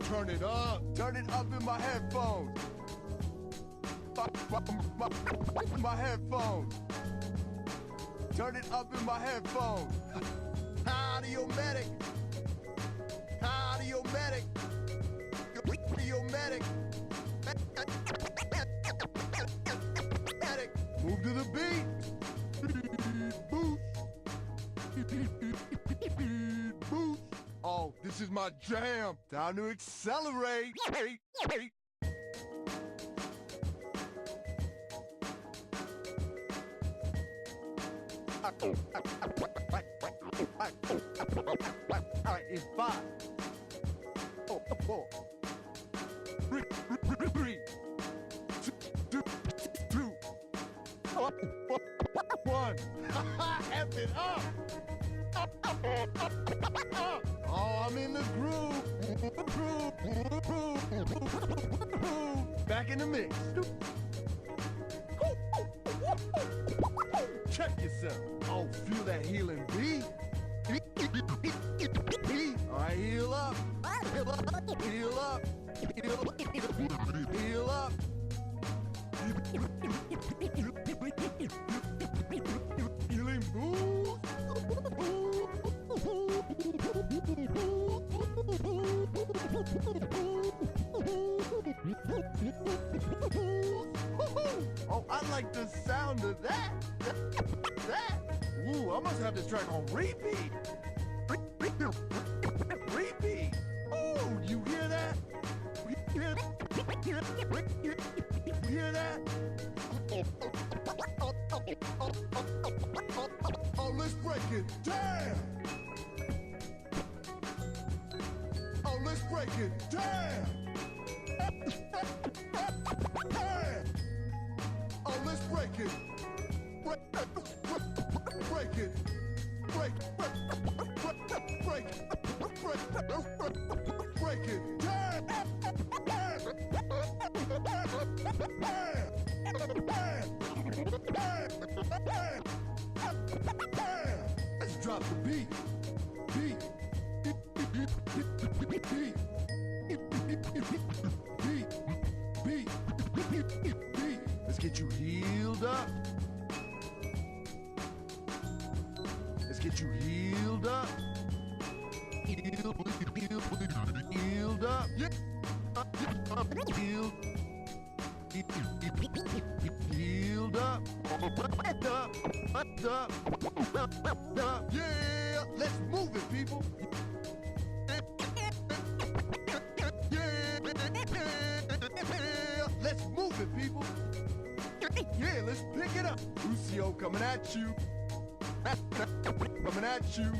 Turn it up. Turn it up in my headphones. My headphones. Turn it up in my headphones. Audio medic. Audio medic. Audio medic. Move to the beat. Boost. Boost. Oh, this is my jam. Time to accelerate. Alright, it's 5, 4, 3, 2, 1. F it up. Oh, I'm in the groove. Back in the mix. Check yourself. Oh, feel that healing beat. Alright, heal up. Heal up. Heal up. Heal up. Healing boost. Oh, I like the sound of that. Ooh, I must have this track on repeat. Repeat. Oh, you hear that? You hear that? Oh, let's break it down. Oh, let's break it down. Oh, let's break it. Break it. Break it. Break it down. Let's drop the beat. Beat. Let's get you healed up. Let's get you healed up. Healed up. Healed. Healed up. Up. Yeah, let's move it, people. Let's move it, people. Yeah, let's pick it up. Lucio coming at you. Coming at you.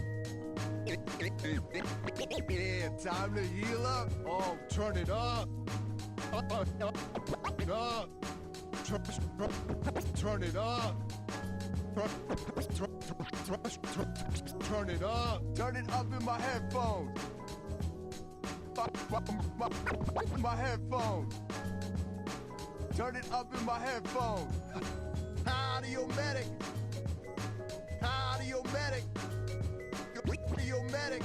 Yeah, time to heal up. Oh, turn it up. Up. Turn it up. Turn it up. Turn it up in my headphones. My headphones. Turn it up in my headphones. Audio medic. Audio medic. Audio medic.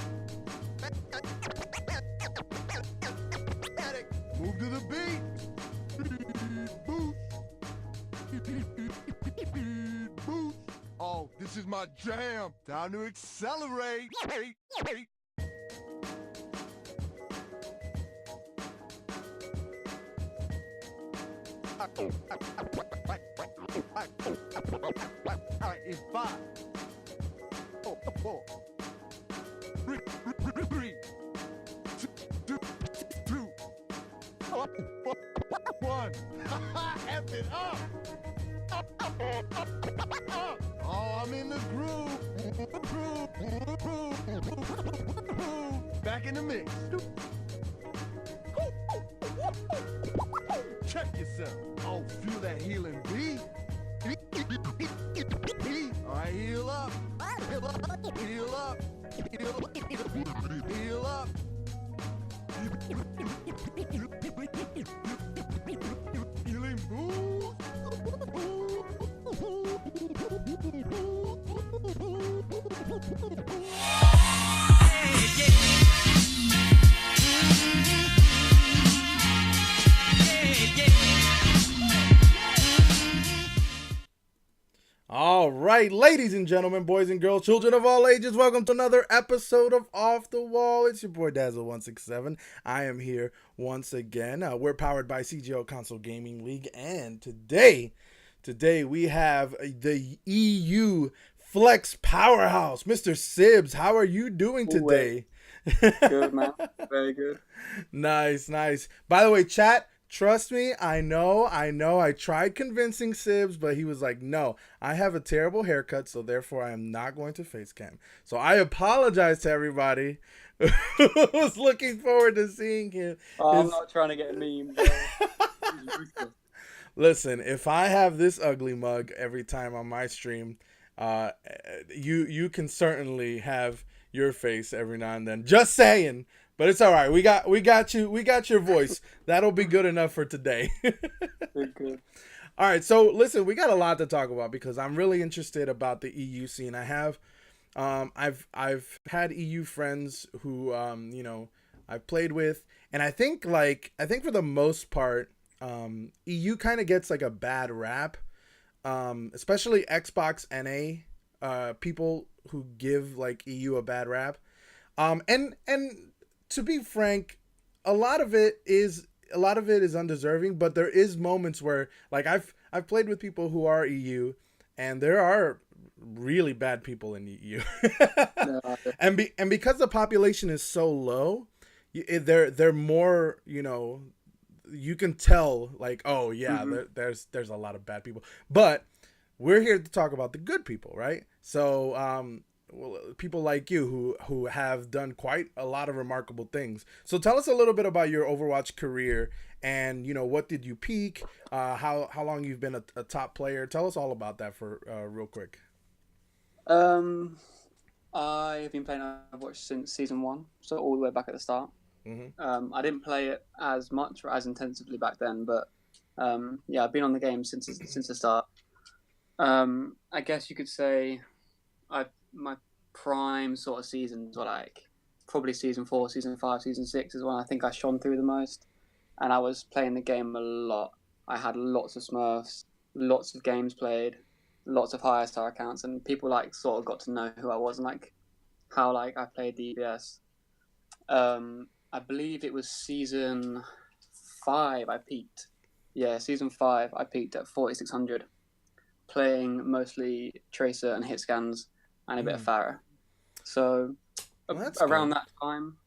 Move to the beat. Boost. Boost. Oh, this is my jam. Time to accelerate. Alright, it's 5, 4, 3, 2, 1. F it up. Oh, I'm in the groove. Back in the mix. Check yourself. Oh, feel that healing beat. Alright, heal up. Heal up. Heal up. Heal up. Healing boost. Hey, yeah. right, ladies and gentlemen, boys and girls, children of all ages, welcome to another episode of Off the Wall. It's your boy Dazzle167. I am here once again. We're powered by CGO Console Gaming League, and today we have the EU Flex Powerhouse, Mr. Sibs. How are you doing Always today? good, man. Very good. Nice, nice. By the way, chat, trust me, I know. I tried convincing Sibs, but he was like, no, I have a terrible haircut, so therefore I am not going to face cam. So I apologize to everybody who was looking forward to seeing him. Oh, I'm His not trying to get a meme, bro. This is ruthless. Listen, if I have this ugly mug every time on my stream, uh, you can certainly have your face every now and then. Just saying, but it's all right. We got your voice. That'll be good enough for today. Good, good. All right, so listen, we got a lot to talk about because I'm really interested about the EU scene. I've had EU friends who I've played with, and I think for the most part, EU kind of gets like a bad rap, especially Xbox NA, people who give like EU a bad rap, and to be frank, a lot of it is undeserving, but there is moments where like I've played with people who are EU, and there are really bad people in EU, No, and because the population is so low, they're more you can tell like, oh yeah, hmm there's a lot of bad people, but we're here to talk about the good people, right? So well, people like you who have done quite a lot of remarkable things. So tell us a little bit about your Overwatch career, and what did you peak, how long you've been a top player. Tell us all about that for real quick. Um, I've been playing Overwatch since season one, so all the way back at the start. Hmm. I didn't play it as much or as intensively back then, but yeah, I've been on the game since the start. I guess you could say I my prime sort of seasons were like probably season four, season five, season six is when I think I shone through the most, and I was playing the game a lot. I had lots of Smurfs, lots of games played, lots of higher star accounts, and people like sort of got to know who I was and like how like I played DPS. I believe it was season five I peaked. Yeah, season five I peaked at 4600, playing mostly Tracer and hit scans and a bit of Mm. Pharah. So Well, that's around good. that time,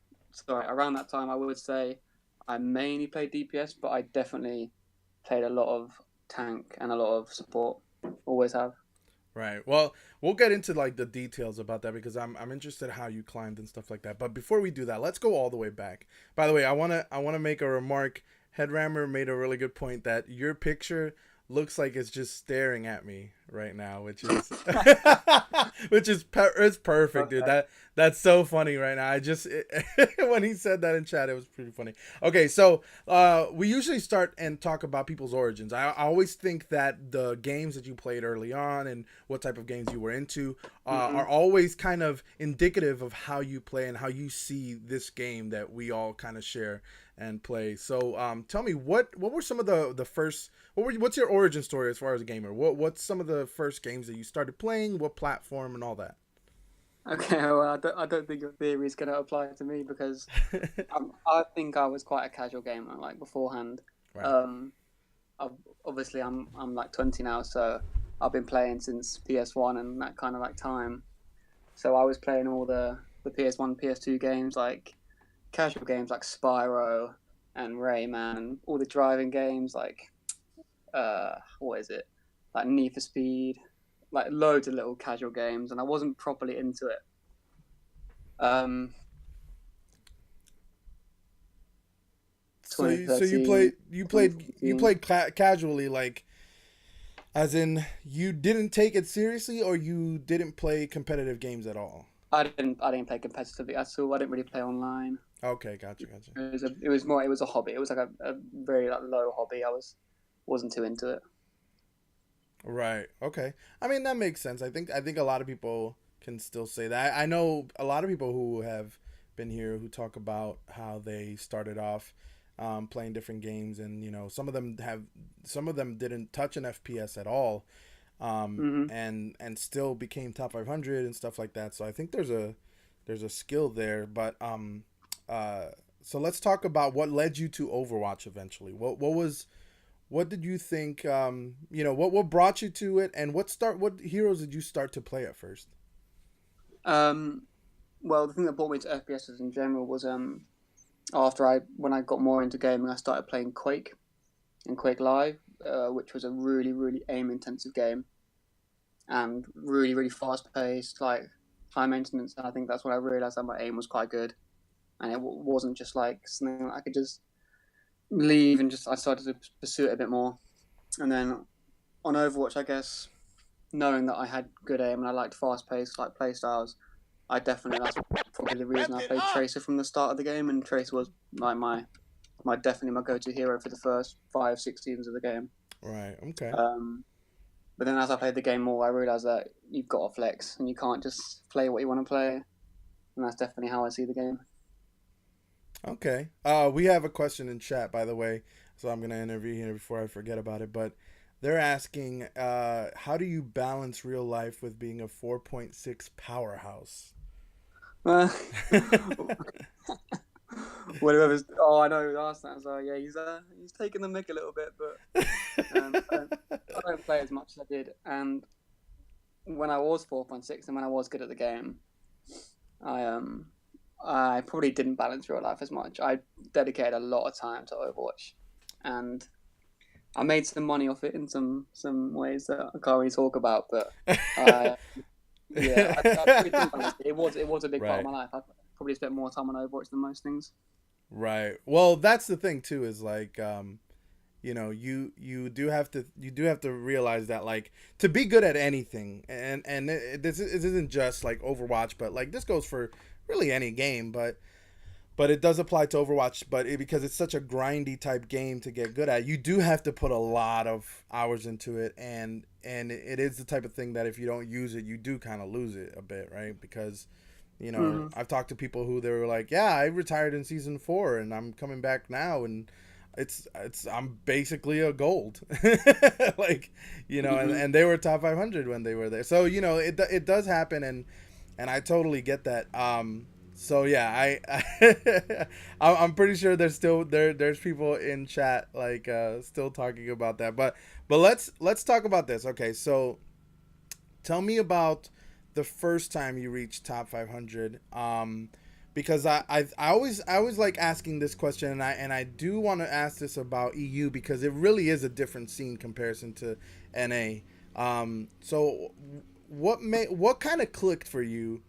around that time, I would say I mainly played DPS, but I definitely played a lot of tank and a lot of support. Always have. Right. Well, we'll get into like the details about that because I'm interested how you climbed and stuff like that. But before we do that, let's go all the way back. By the way, I wanna make a remark. Headrammer made a really good point that your picture looks like it's just staring at me right now, which is it's perfect, dude. Okay. That's so funny right now. When he said that in chat, it was pretty funny. Okay, so we usually start and talk about people's origins. I always think that the games that you played early on and what type of games you were into hmm are always kind of indicative of how you play and how you see this game that we all kind of share and play. So tell me, what were some of the first, what's your origin story as far as a gamer? What's some of the first games that you started playing? What platform and all that? Okay. Well, I don't think your theory is going to apply to me because I think I was quite a casual gamer like beforehand. Right. Um, I've, obviously I'm like 20 now, so I've been playing since PS1 and that kind of like time. So I was playing all the PS1, PS2 games, like casual games like Spyro and Rayman, and all the driving games like what is it, like Need for Speed, like loads of little casual games, and I wasn't properly into it. Um, So you 2013, played you played you 2014. played casually, like as in you didn't take it seriously, or you didn't play competitive games at all. I didn't play competitively at all. I didn't really play online. Okay, gotcha. It was a hobby. It was like a very like low hobby. Wasn't too into it. Right. Okay. I mean, that makes sense. I think a lot of people can still say that. I know a lot of people who have been here who talk about how they started off playing different games, and some of them didn't touch an FPS at all. Mm-hmm. and still became top 500 and stuff like that. So I think there's a skill there. But uh, so let's talk about what led you to Overwatch eventually. What did you think? What brought you to it, and what heroes did you start to play at first? Um, well, the thing that brought me to FPSs in general was after when I got more into gaming, I started playing Quake and Quake Live, which was a really really aim intensive game and really really fast paced, like high maintenance. And I think that's when I realized that my aim was quite good, and it wasn't just like something that I could just leave and just I started to pursue it a bit more. And then on Overwatch, I guess knowing that I had good aim and I liked fast paced like play styles, that's probably the reason I played Tracer from the start of the game. And Tracer was like my definitely my go to hero for the first 5-6 seasons of the game. Right. Okay. But then as I played the game more, I realized that you've got to flex and you can't just play what you want to play. And that's definitely how I see the game. Okay. We have a question in chat, by the way, so I'm gonna interview here before I forget about it. But they're asking, how do you balance real life with being a 4.6 powerhouse? Uh, Whatever's. Oh, I know who asked that. So yeah, he's taking the mick a little bit, but I don't play as much as I did. And when I was 4.6 and when I was good at the game, I probably didn't balance real life as much. I dedicated a lot of time to Overwatch, and I made some money off it in some ways that I can't really talk about. But I probably didn't balance it. It was a big part of Right. my life. I probably spent more time on Overwatch than most things. Right. Well, that's the thing too. Is like, you do have to realize that, like, to be good at anything, and this isn't just like Overwatch, but like this goes for really any game, but it does apply to Overwatch. But because it's such a grindy type game to get good at, you do have to put a lot of hours into it, and it is the type of thing that if you don't use it, you do kind of lose it a bit, right? Because Mm-hmm. I've talked to people who they were like, yeah, I retired in season 4 and I'm coming back now, and I'm basically a gold, like, Mm-hmm. and they were top 500 when they were there. So it does happen, and I totally get that. So yeah, I'm pretty sure there's people in chat like still talking about that, but let's talk about this. Okay, so tell me about the first time you reached top 500. Because I always like asking this question, and I do want to ask this about EU because it really is a different scene comparison to NA. So what kind of clicked for you,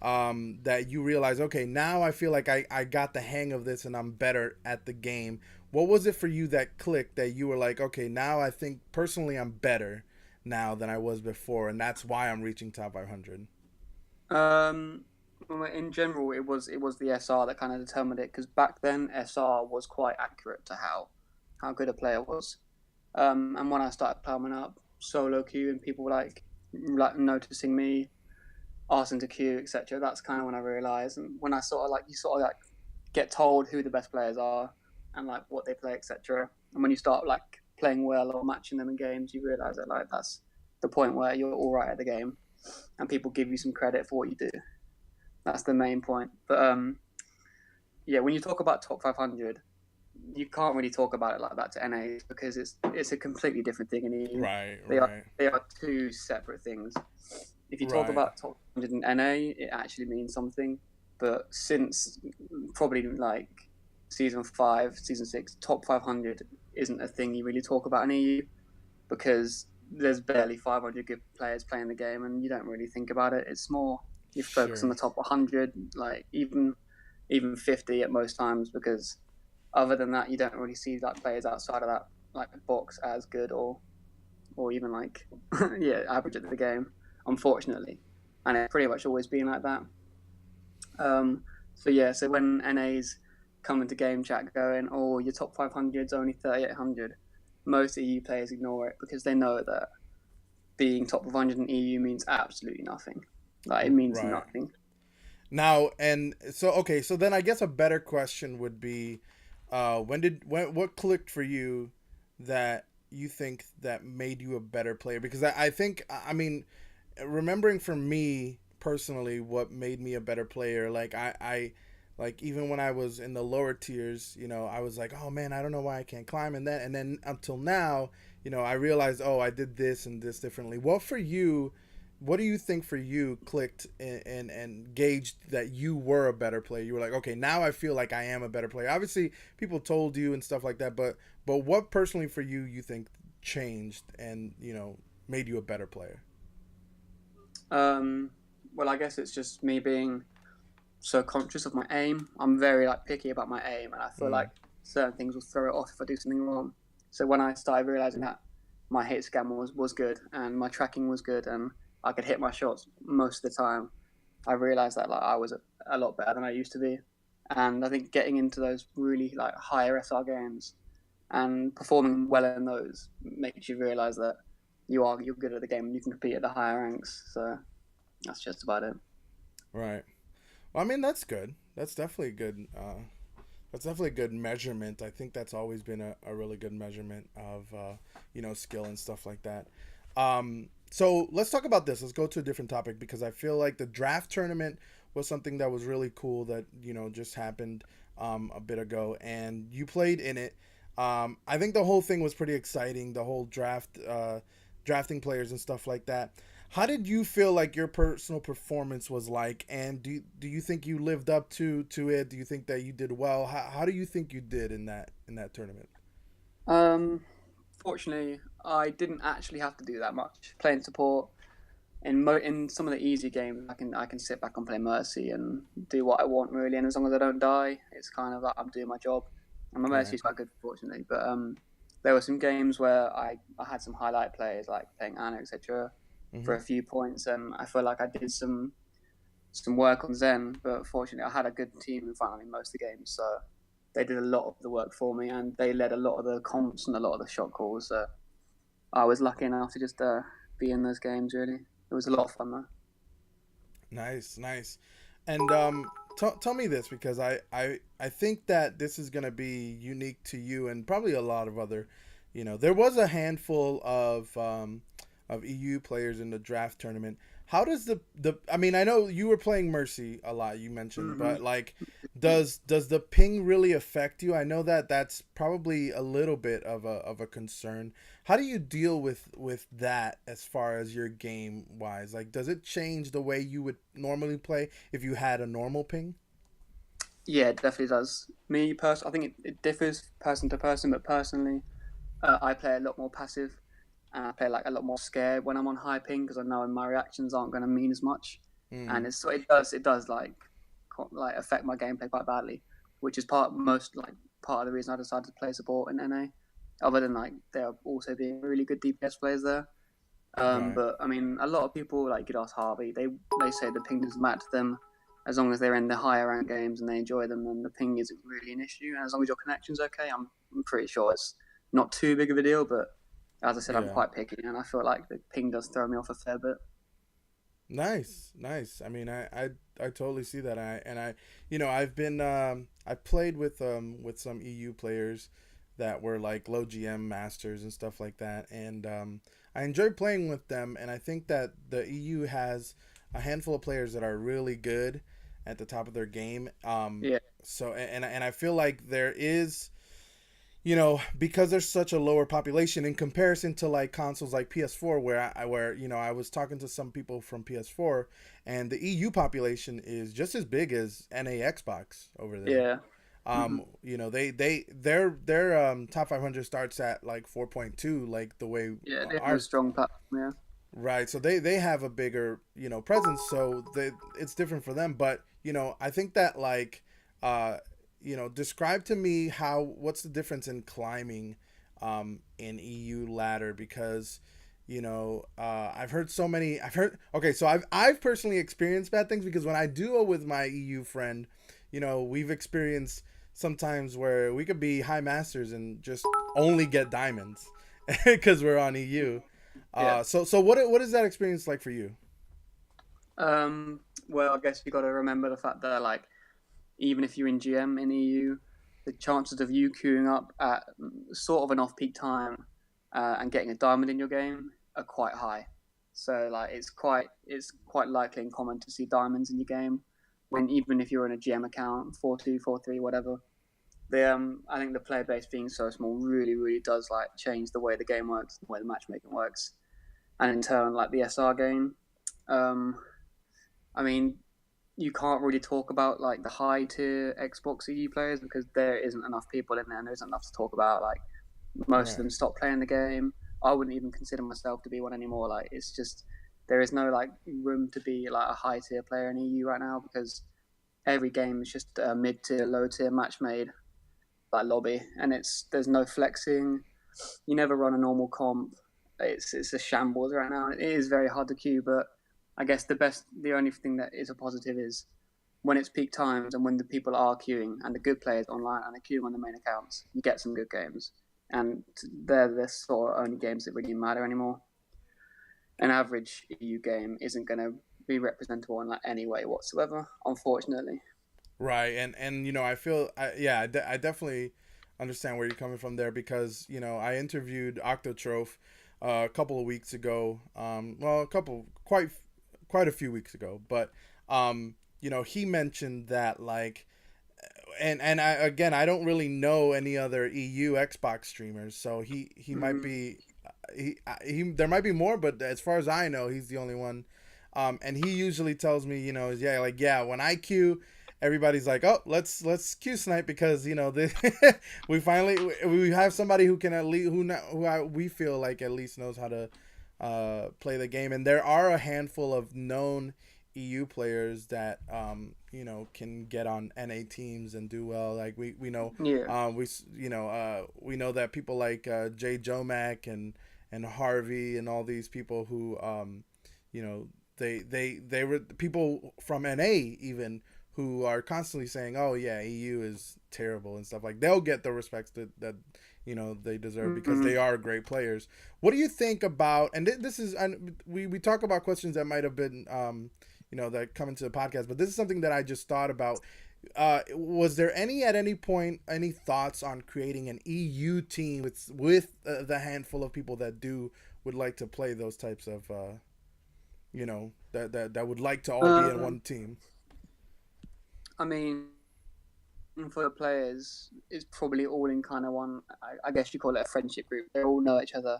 that you realize, okay, now I feel like I got the hang of this and I'm better at the game. What was it for you that clicked, that you were like, okay, now I think personally I'm better now than I was before, and that's why I'm reaching top 500. Um, well, in general, it was the SR that kind of determined it because back then SR was quite accurate to how good a player was. And when I started climbing up solo queue and people were like noticing me, asking to queue, etc. That's kind of when I realized, and when I sort of like you sort of like get told who the best players are and like what they play, etc. And when you start like playing well or matching them in games, you realize that like that's the point where you're all right at the game, and people give you some credit for what you do. That's the main point. But yeah, when you talk about top 500, you can't really talk about it like that to NA because it's a completely different thing in EU. Right, They are right, they are two separate things. If you talk right. about top 100 in NA, it actually means something. But since probably like season 5, season 6, top 500 isn't a thing you really talk about in EU because there's barely 500 good players playing the game, and you don't really think about it. It's more you focus on Sure. the top 100, like even 50 at most times, because other than that, you don't really see like players outside of that like box as good or even like yeah average at the game, unfortunately, and it's pretty much always been like that. So yeah, so when NA's come into game chat going, oh, your top 500 is only 3,800, most EU players ignore it because they know that being top 500 in EU means absolutely nothing. Like it means Right. nothing. Now, and so okay, so then I guess a better question would be, what clicked for you that you think that made you a better player? Because I think, I mean, remembering for me personally, what made me a better player, like like even when I was in the lower tiers, I was like, oh man, I don't know why I can't climb, and then until now, I realized, oh, I did this and this differently. What for you? What do you think for you clicked and gauged that you were a better player? You were like, okay, now I feel like I am a better player. Obviously, people told you and stuff like that, but what personally for you you think changed and made you a better player? Um, well, I guess it's just me being so conscious of my aim. I'm very like picky about my aim, and I feel Mm, like certain things will throw it off if I do something wrong. So when I started realizing that my hit scan was good and my tracking was good and I could hit my shots most of the time, I realized that like I was a lot better than I used to be. And I think getting into those really like higher SR games and performing well in those makes you realize that you're good at the game and you can compete at the higher ranks. So that's just about it. right. Well, I mean, that's good. That's definitely good. That's definitely a good measurement. I think that's always been a really good measurement of skill and stuff like that. So let's talk about this. Let's go to a different topic because I feel like the draft tournament was something that was really cool that just happened a bit ago, and you played in it. I think the whole thing was pretty exciting. The whole drafting players and stuff like that. How did you feel like your personal performance was like, and do you think you lived up to it? Do you think that you did well? How do you think you did in that tournament? Um, Fortunately, I didn't actually have to do that much playing support. In some of the easy games, I can sit back and play Mercy and do what I want really, and as long as I don't die, it's kind of like I'm doing my job. And my Mercy Right. is quite good, fortunately. But there were some games where I had some highlight plays like playing Anna, etc. for Hmm. a few points, and I feel like I did some work on Zen. But fortunately, I had a good team in front of me most of the games, so they did a lot of the work for me, and they led a lot of the comps and a lot of the shot calls. So I was lucky enough to just be in those games. Really, it was a lot of fun though. Nice, nice. And tell me this because I think that this is gonna be unique to you and probably a lot of other, there was a handful of EU players in the draft tournament. How does the I mean I know you were playing Mercy a lot you mentioned, Mm-hmm. but like does the ping really affect you? I know that that's probably a little bit of a concern. How do you deal with that as far as your game wise? Like, does it change the way you would normally play if you had a normal ping? Yeah, it definitely does. Me personally, I think it differs person to person, but personally, I play a lot more passive, and I play like a lot more scared when I'm on high ping because I know my reactions aren't going to mean as much, and Mm, it does like affect my gameplay quite badly, which is part of the reason I decided to play support in NA. Other than like there also being really good DPS players there, right. but I mean a lot of people like Gidas Harvey, they say the ping doesn't matter to them as long as they're in the higher rank games and they enjoy them, then the ping isn't really an issue. And as long as your connection's okay, I'm pretty sure it's not too big of a deal. But as I said, I'm Yeah. quite picky, and I feel like the ping does throw me off a fair bit. Nice, nice. I mean, I totally see that. I've been I've played with some EU players that were like low GM masters and stuff like that, and I enjoy playing with them. And I think that the EU has a handful of players that are really good at the top of their game. Yeah, So and I feel like there is because there's such a lower population in comparison to like consoles like PS4 where I was talking to some people from PS4 and the EU population is just as big as NA Xbox over there. yeah, hmm Their top 500 starts at like 4.2 like the way yeah. They have a ours. strong platform. Yeah. Right. So they have a bigger, presence, so it's different for them, but I think that like uh describe to me what's the difference in climbing in EU ladder because I've heard okay, so I've personally experienced bad things because when I duo with my EU friend, we've experienced sometimes where we could be high masters and just only get diamonds because we're on EU. Yeah. So what is that experience like for you? Well, I guess you got to remember the fact that like even if you're in GM in EU, the chances of you queuing up at sort of an off-peak time and getting a diamond in your game are quite high. So like it's quite likely and common to see diamonds in your game when even if you're in a GM account 4-2, 4-3, whatever. I think the player base being so small really does like change the way the game works, the way the matchmaking works, and in turn like the SR game. Um, I mean, you can't really talk about like the high tier Xbox EU players because there isn't enough people in there and there isn't enough to talk about. Like most of Right. them stopped playing the game. I wouldn't even consider myself to be one anymore. Like it's just there is no like room to be like a high tier player in EU right now because every game is just a mid tier, low tier match made like lobby, and there's no flexing. You never run a normal comp. It's a shambles right now. It is very hard to queue, but I guess the only thing that is a positive is when it's peak times and when the people are queuing and the good players online and are queuing on the main accounts, you get some good games, and they're the sort of only games that really matter anymore. An average EU game isn't going to be representable in like any way whatsoever, unfortunately. Right, and I feel I definitely understand where you're coming from there because I interviewed Octotroph a couple of weeks ago. Well, quite a few weeks ago, but he mentioned that like, and I don't really know any other EU Xbox streamers, so he might Mm, be he there might be more, but as far as I know, he's the only one. And he usually tells me, yeah, like yeah, when I queue, everybody's like, oh, let's queue snipe because this we have somebody who can at least we feel like at least knows how to play the game, and there are a handful of known EU players that can get on NA teams and do well. Like we know yeah. we know that people like Jay Jomack and Harvey and all these people who you know they were people from NA even who are constantly saying, "Oh yeah, EU is terrible" and stuff like. They'll get the respects that they deserve because Mm, they are great players. What do you think about? And this is, and we talk about questions that might have been that come into the podcast, but this is something that I just thought about. Was there at any point any thoughts on creating an EU team with the handful of people that would like to play those types of that would like to all be in um, one team? I mean, for the players, it's probably all in kind of one. I guess you call it a friendship group. They all know each other,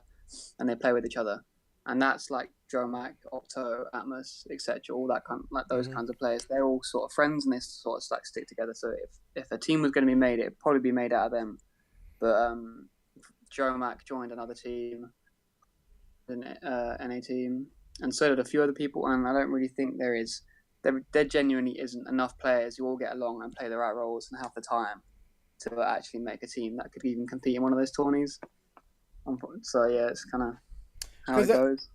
and they play with each other, and that's like Dromac, Octo, Atmos, etc. All that kind, like those Mm-hmm. kinds of players. They're all sort of friends, and they sort of like stick together. So if a team was going to be made, it'd probably be made out of them. But Dromac joined another team, an NA team, and so did a few other people. And I don't really think there genuinely isn't enough players who all get along and play the right roles and have the time to actually make a team that could even compete in one of those tourneys. So yeah, it's kind of how Because it goes.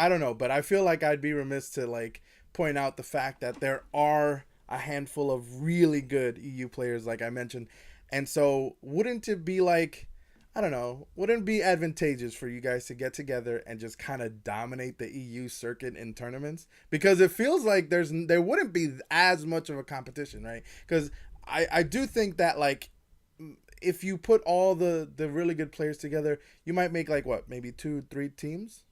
I don't know, but I feel like I'd be remiss to like point out the fact that there are a handful of really good EU players, like I mentioned, and so wouldn't it be like, I don't know, wouldn't it be advantageous for you guys to get together and just kind of dominate the EU circuit in tournaments? Because it feels like there wouldn't be as much of a competition, right? Because I do think that like if you put all the really good players together, you might make like what, maybe 2 3 teams.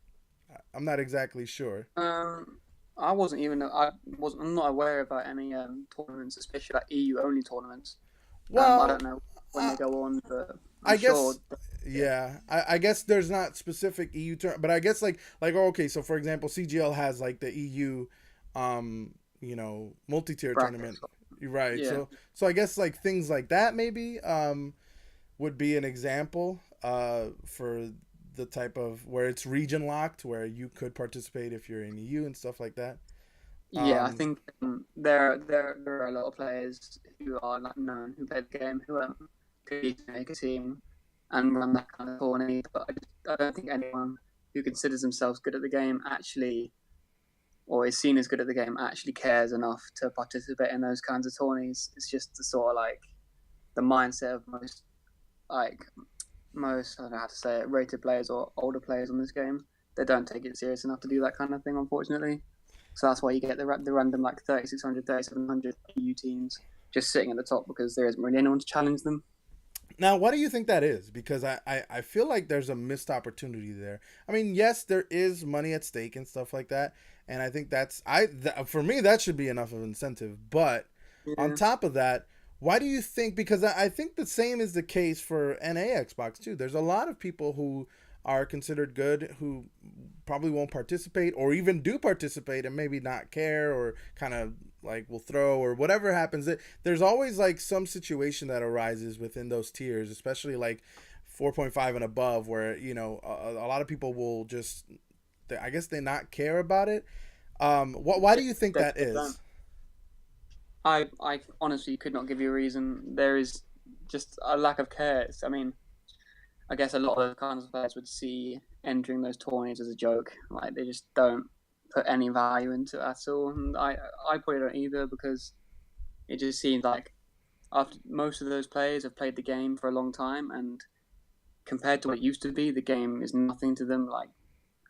I'm not exactly sure. Um, I'm not aware about any tournaments, especially like EU only tournaments. I Well, don't know when uh, they go on, but I'm I sure. guess yeah. I guess there's not specific EU but I guess like oh, okay. So for example, CGL has like the EU, multi-tier tournament. Brackets. You're right. Yeah, So I guess like things like that maybe would be an example for the type of where it's region locked, where you could participate if you're in EU and stuff like that. yeah. I Um, think there are a lot of players who are like known who play the game who could easily make a team and run that kind of tourney. But I don't think anyone who considers themselves good at the game actually, or is seen as good at the game, actually cares enough to participate in those kinds of tourneys. It's just the sort of like the mindset of like most I don't know how to say it, rated players or older players on this game. They don't take it serious enough to do that kind of thing, unfortunately. So that's why you get the random like 3600, 3700 EU teams just sitting at the top because there isn't really anyone to challenge them. Now, what do you think that is? Because I feel like there's a missed opportunity there. I mean, yes, there is money at stake and stuff like that, and I think for me that should be enough of incentive. But on Yeah. top of that, why do you think? Because I think the same is the case for NA Xbox too. There's a lot of people who are considered good who probably won't participate or even do participate and maybe not care or kind of like will throw or whatever happens. There's always like some situation that arises within those tiers, especially like 4.5 and above, where a lot of people will just, I guess, they not care about it. Why do you think that They don't. is? I honestly could not give you a reason. There is just a lack of care. I mean, I guess a lot of those kinds of players would see entering those tourneys as a joke. Like they just don't put any value into it at all. And I probably don't either because it just seems like after most of those players have played the game for a long time, and compared to what it used to be, the game is nothing to them. Like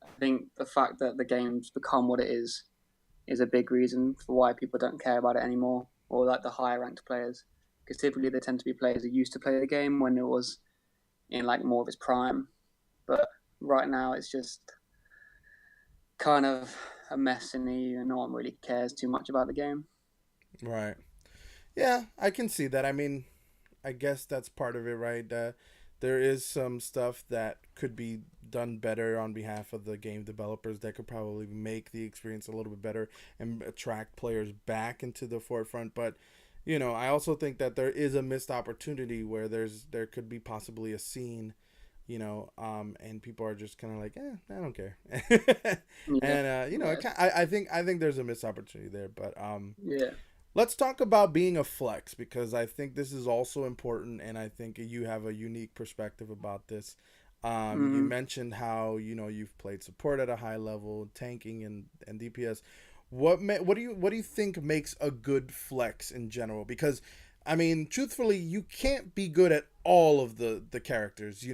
I think the fact that the game's become what it is a big reason for why people don't care about it anymore, or like the higher ranked players, because typically they tend to be players who used to play the game when it was in like more of its prime. But right now, it's just kind of a mess in the EU, and no one really cares too much about the game. Right. Yeah, I can see that. I mean, I guess that's part of it, right? There is some stuff that could be done better on behalf of the game developers that could probably make the experience a little bit better and attract players back into the forefront. But I also think that there is a missed opportunity where there could be possibly a scene, and people are just kind of like, I don't care, Yeah, and yeah, I think there's a missed opportunity there, but yeah. let's talk about being a flex because I think this is also important, and I think you have a unique perspective about this. You Mm-hmm. mentioned how you've played support at a high level, tanking and DPS. What do you think makes a good flex in general? Because I mean, truthfully, you can't be good at all of the characters.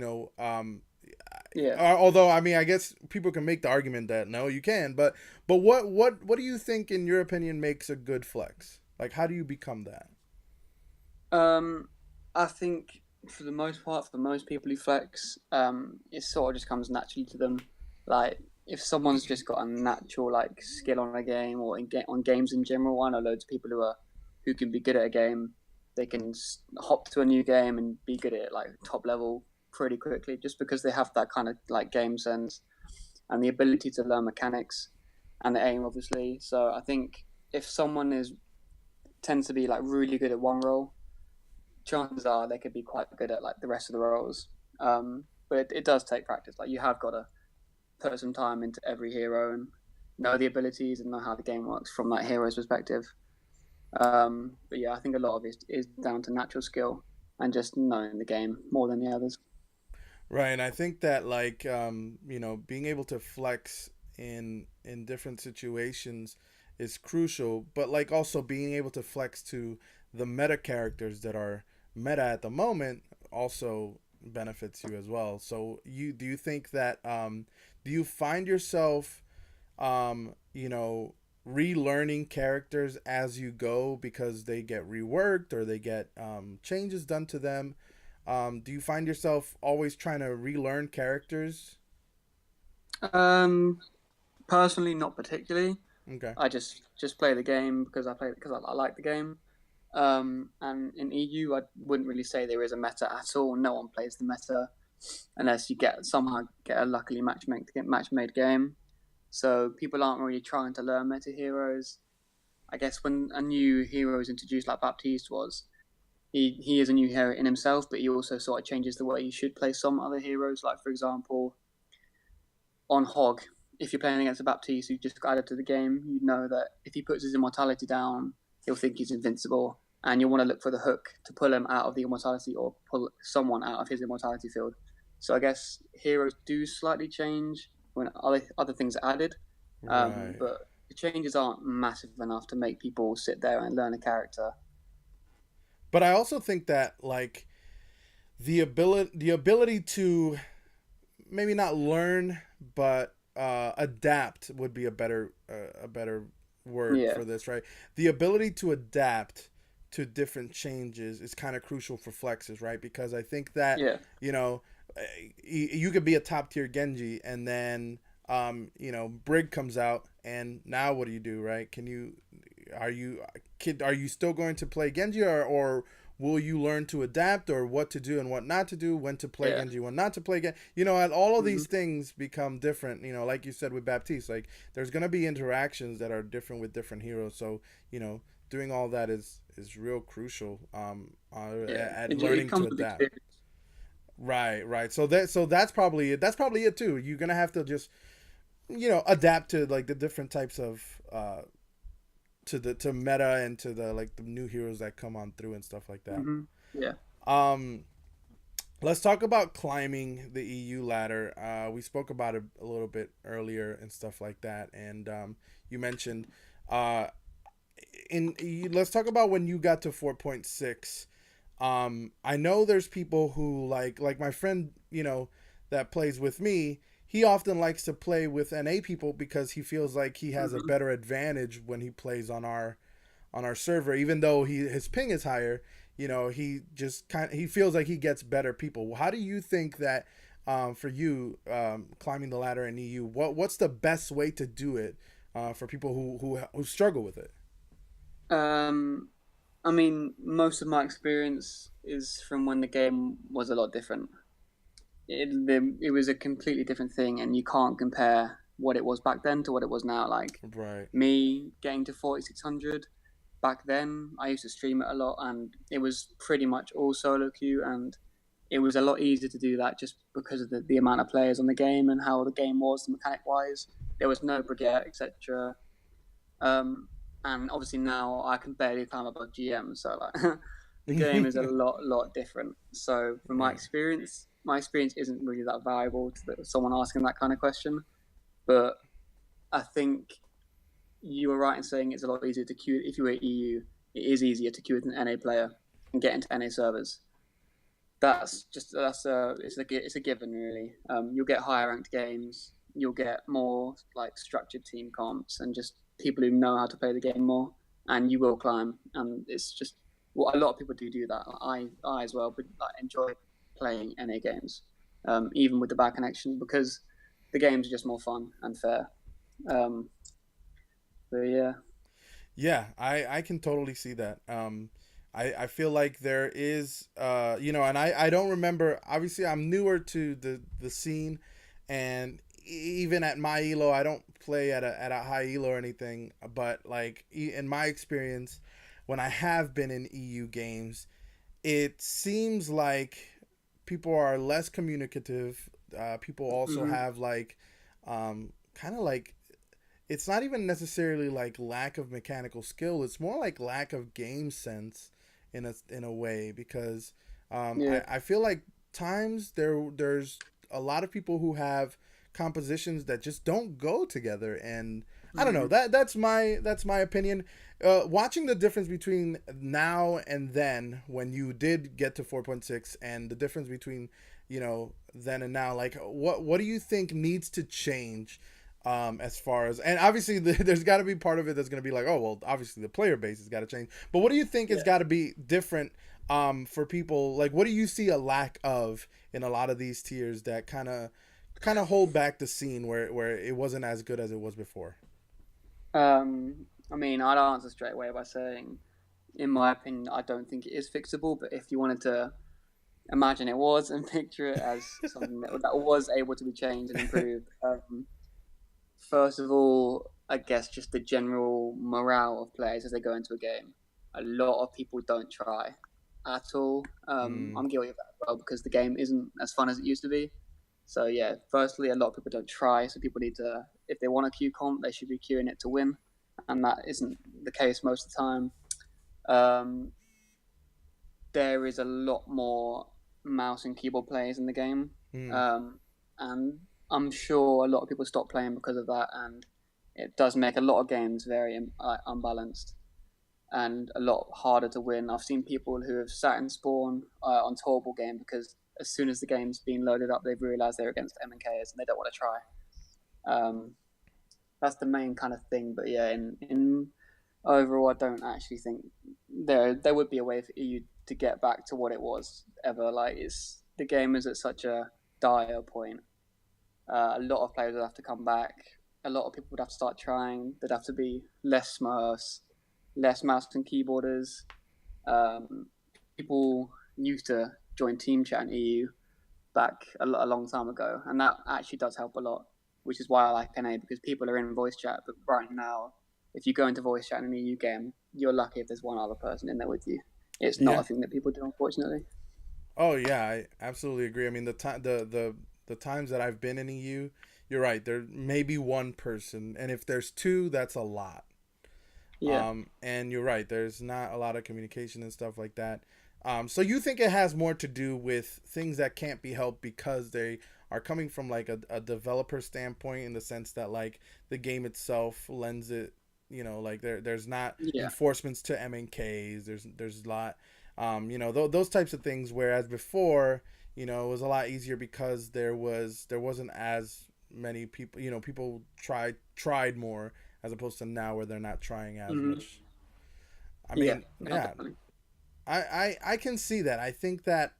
Yeah. Although I mean, I guess people can make the argument that no, you can. But what do you think, in your opinion, makes a good flex? Like, how do you become that? Um, I think for the most part, for most people who flex, it sort of just comes naturally to them. Like if someone's just got a natural like skill on a game or on games in general, I know loads of people who can be good at a game. They can hop to a new game and be good at it like top level pretty quickly, just because they have that kind of like game sense and the ability to learn mechanics and the aim, obviously. So I think if someone is tends to be like really good at one role, chances are they could be quite good at like the rest of the roles. But it does take practice. Like you have got to put some time into every hero and know the abilities and know how the game works from that hero's perspective. But yeah, I think a lot of it is down to natural skill and just knowing the game more than the others. Right, and I think that like being able to flex in different situations is crucial, but like also being able to flex to the meta characters that are meta at the moment also benefits you as well. So you think that do you find yourself relearning characters as you go because they get reworked or they get changes done to them? Do you find yourself always trying to relearn characters? Um, Personally, not particularly. Okay. I just play the game because I like the game. And in EU, I wouldn't really say there is a meta at all. No one plays the meta unless you somehow get a luckily match made game. So people aren't really trying to learn meta heroes. I guess when a new hero is introduced, like Baptiste was, he is a new hero in himself, but he also sort of changes the way you should play some other heroes. Like for example, on Hog, if you're playing against a Baptiste who just got added to the game, you know that if he puts his immortality down, he'll think he's invincible, and you'll want to look for the hook to pull him out of the immortality or pull someone out of his immortality field. So I guess heroes do slightly change when other things are added, Right. but the changes aren't massive enough to make people sit there and learn a character. But I also think that like the ability to maybe not learn but adapt would be a better word Yeah, for this, right? The ability to adapt to different changes is kind of crucial for flexes, right? Because I think that Yeah. you know you could be a top tier Genji and then Brig comes out and now what do you do, right? Can you are you are you still going to play Genji, or will you learn to adapt, or what to do and what not to do, when to play Yeah. Genji, when not to play Genji? And all of Hmm. these things become different. Like you said with Baptiste, like there's gonna be interactions that are different with different heroes. So doing all that is real crucial Yeah. at It learning to comes with adapt. experience. Right, right. So that's probably it. That's probably it too. You're gonna have to just adapt to like the different types of to meta and to the like the new heroes that come on through and stuff like that. Yeah. Um, let's talk about climbing the EU ladder. We spoke about it a little bit earlier and stuff like that, and you mentioned uh, let's talk about when you got to 4.6. I know there's people who like my friend, that plays with me. He often likes to play with NA people because he feels like he has a Hmm. better advantage when he plays on our server, even though his ping is higher. He just he feels like he gets better people. How do you think that for you climbing the ladder in EU, what's the best way to do it for people who struggle with it? Um, I mean, most of my experience is from when the game was a lot different. It was a completely different thing, and you can't compare what it was back then to what it was now. Like Right. me getting to 4600 back then, I used to stream it a lot, and it was pretty much all solo queue, and it was a lot easier to do that just because of the amount of players on the game and how the game was mechanic wise. There was no Brigitte, etc. Um, and obviously now I can barely climb above GM, so like the game is a lot different. So from Right. my experience isn't really that valuable to someone asking that kind of question. But I think you were right in saying it's a lot easier to queue if you were EU. It is easier to queue with an NA player and get into NA servers. It's a given really. You'll get higher ranked games. You'll get more like structured team comps and just people who know how to play the game more, and you will climb. And it's just what a lot of people do that. I as well, but like, enjoy playing NA games, even with the bad connection because the games are just more fun and fair. Um, so yeah. Yeah, I can totally see that. I feel like there is, and I don't remember. Obviously, I'm newer to the scene, and even at my elo, I don't play at a high elo or anything. But like in my experience, when I have been in EU games, it seems like people are less communicative. People also Hmm. have like, kind of like it's not even necessarily like lack of mechanical skill. It's more like lack of game sense in a way because Yeah. I feel like times there's a lot of people who have compositions that just don't go together, and I don't know, Hmm. that's my opinion. Watching the difference between now and then when you did get to 4.6 and the difference between then and now, like what do you think needs to change as far as, and obviously there's got to be part of it that's going to be like, oh well, obviously the player base has got to change, but what do you think has Yeah. got to be different for people? Like what do you see a lack of in a lot of these tiers that kind of hold back the scene where it wasn't as good as it was before? I mean, I'd answer straight away by saying, in my opinion, I don't think it is fixable. But if you wanted to imagine it was and picture it as something that was able to be changed and improved, first of all, I guess just the general morale of players as they go into a game. A lot of people don't try at all. Mm, I'm guilty of that as well because the game isn't as fun as it used to be. So yeah, firstly, a lot of people don't try. So people need to, if they want a queue comp, they should be queuing it to win, and that isn't the case most of the time. Um, there is a lot more mouse and keyboard players in the game, mm, um, and I'm sure a lot of people stop playing because of that, and it does make a lot of games very unbalanced and a lot harder to win. I've seen people who have sat in spawn on Torble game because as soon as the game's been loaded up, they've realised they're against MNKs and they don't want to try. Um, that's the main kind of thing. But yeah, in overall, I don't actually think there would be a way for EU to get back to what it was ever. Like, it's the game is at such a dire point. A lot of players would have to come back. A lot of people would have to start trying. There'd have to be less Smurfs, less mouse and keyboarders. Um, People used to join Team Chat in EU back a long time ago, and that actually does help a lot. Which is why I like NA, because people are in voice chat. But right now, if you go into voice chat in an EU game, you're lucky if there's one other person in there with you. It's not Yeah. a thing that people do, unfortunately. Oh yeah, I absolutely agree. I mean, the times that I've been in EU, you're right. There may be one person, and if there's two, that's a lot. Yeah. And you're right. There's not a lot of communication and stuff like that. So you think it has more to do with things that can't be helped because they are coming from like a developer standpoint, in the sense that like the game itself lends it, like there's not Yeah. enforcements to MNKs. There's a lot, those types of things. Whereas before, it was a lot easier because there wasn't as many people. People tried more, as opposed to now where they're not trying as Mm-hmm. much. I Yeah. mean, No, yeah, definitely. I can see that. I think that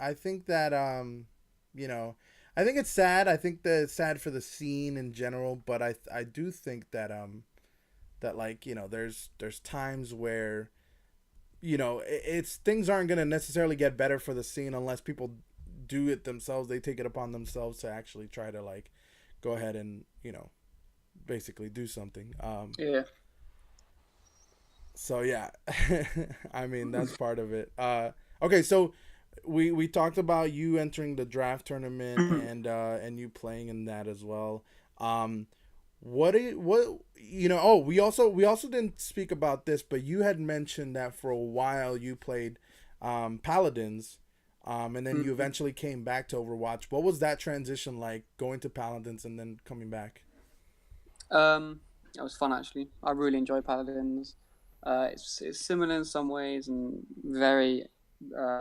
you know, I think it's sad. I think that it's sad for the scene in general, but I do think that that like, there's times where, it's things aren't going to necessarily get better for the scene unless people do it themselves. They take it upon themselves to actually try to like go ahead and, basically do something. Yeah. So yeah, I mean that's part of it. Okay, so we talked about you entering the draft tournament and you playing in that as well. Um, what Oh, we also didn't speak about this, but you had mentioned that for a while you played Paladins, and then you Mhm. eventually came back to Overwatch. What was that transition like, going to Paladins and then coming back? It was fun actually. I really enjoy Paladins. It's similar in some ways and very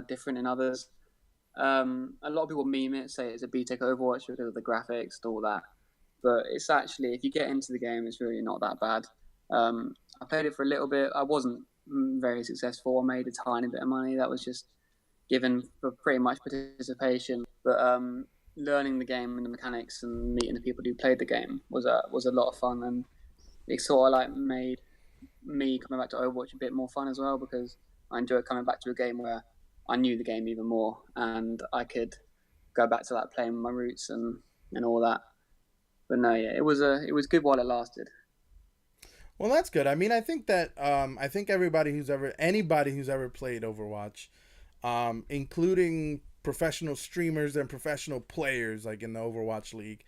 different in others. A lot of people meme it, say it's a BTEC Overwatch because of the graphics and all that. But it's actually, if you get into the game, it's really not that bad. I played it for a little bit. I wasn't very successful. I made a tiny bit of money. That was just given for pretty much participation. But learning the game and the mechanics and meeting the people who played the game was a lot of fun, and it sort of like made me coming back to Overwatch a bit more fun as well, because I enjoyed coming back to a game where I knew the game even more and I could go back to like playing my roots and all that. But no, yeah, it was good while it lasted. Well, that's good. I mean, I think anybody who's ever played Overwatch, including professional streamers and professional players like in the Overwatch League,